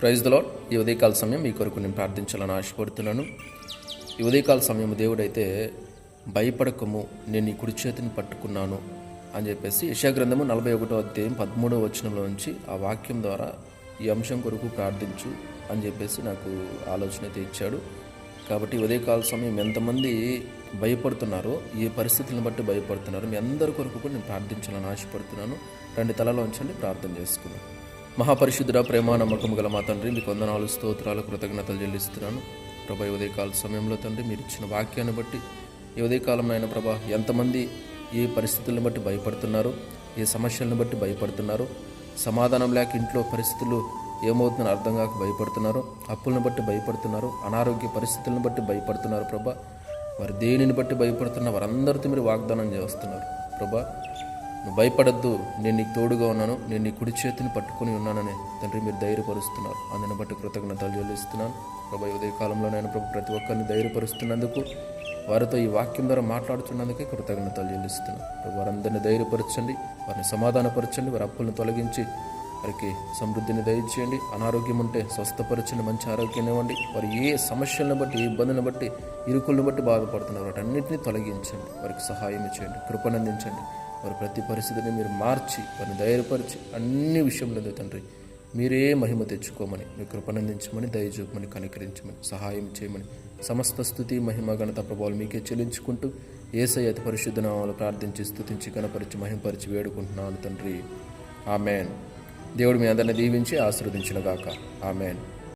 Praise the lord. ఈ ఉదయకాల సమయం మీ కొరకు నేను ప్రార్థించాలని ఆశపడుతున్నాను. ఈ ఉదయకాల సమయం దేవుడైతే భయపడకము, నేను నీ కుడి చేతిని పట్టుకున్నాను అని చెప్పేసి యెషయా గ్రంథము 41వ అధ్యాయం 13వ వచనంలో నుంచి ఆ వాక్యం ద్వారా ఈ అంశం కొరకు ప్రార్థించు అని చెప్పేసి నాకు ఆలోచన అయితే ఇచ్చాడు. కాబట్టి ఉదయకాల సమయం ఎంతమంది భయపడుతున్నారో, ఏ పరిస్థితులను బట్టి భయపడుతున్నారో మీ అందరి కొరకు కూడా నేను ప్రార్థించాలని ఆశపడుతున్నాను. రెండు తలలో ఉంచండి, ప్రార్థన చేసుకున్నాను. మహాపరిశుద్ధుడ, ప్రేమ నమ్మకం గల మా తండ్రి, మీకు వందనాలు, స్తోత్రాలు, కృతజ్ఞతలు చెల్లిస్తున్నాను. ప్రభా, ఈ ఉదయకాల సమయంలో తండ్రి మీరు ఇచ్చిన వాక్యాన్ని బట్టి ఈ ఉదయకాలం అయిన ప్రభా, ఎంతమంది ఏ పరిస్థితులను బట్టి భయపడుతున్నారు, ఏ సమస్యలను బట్టి భయపడుతున్నారు, సమాధానం లేక ఇంట్లో పరిస్థితులు ఏమవుతుందని అర్థం కాక భయపడుతున్నారు, అప్పులను బట్టి భయపడుతున్నారు, అనారోగ్య పరిస్థితులను బట్టి భయపడుతున్నారు ప్రభా. వారు దేనిని బట్టి భయపడుతున్న వారందరితో మీరు వాగ్దానం చేస్తున్నారు ప్రభా. నువ్వు భయపడద్దు, నేను నీకు తోడుగా ఉన్నాను, నేను నీ కుడి చేతిని పట్టుకుని ఉన్నానని తండ్రి మీరు ధైర్యపరుస్తున్నారు. అందుని బట్టి కృతజ్ఞతలు చెల్లిస్తున్నాను ప్రభా. ఉదయకాలంలో నేను ప్రభు ప్రతి ఒక్కరిని ధైర్యపరుస్తున్నందుకు, వారితో ఈ వాక్యం ద్వారా మాట్లాడుతున్నందుకే కృతజ్ఞతలు చెల్లిస్తున్నాను ప్రభు. వారందరినీ ధైర్యపరచండి, వారిని సమాధానపరచండి, వారి అప్పులను తొలగించి వారికి సమృద్ధిని దయచేయండి. అనారోగ్యం ఉంటే స్వస్థపరచండి, మంచి ఆరోగ్యాన్ని ఇవ్వండి. వారు ఏ సమస్యలను బట్టి, ఏ ఇబ్బందులను బట్టి, ఇరుకులను బట్టి బాధపడుతున్నారు వాటన్నిటిని తొలగించండి, వారికి సహాయం చేయండి, కృపనందించండి. వారి ప్రతి పరిస్థితిని మీరు మార్చి వారిని ధైర్యపరిచి అన్ని విషయంలో తండ్రి మీరే మహిమ తెచ్చుకోమని, మీ కృపనందించమని, దయచూపమని, కనికరించమని, సహాయం చేయమని, సమస్త స్తుతి మహిమ ఘనత ప్రభావాలు మీకే చెల్లించుకుంటూ యేసయ్య అతి పరిశుద్ధ నామములో ప్రార్థించి స్తుతించి కనపరిచి మహిమపరిచి వేడుకుంటున్నాను తండ్రి. ఆమెన్. దేవుడు మీ అందరిని దీవించి ఆశీర్వదించును గాక. ఆమెన్.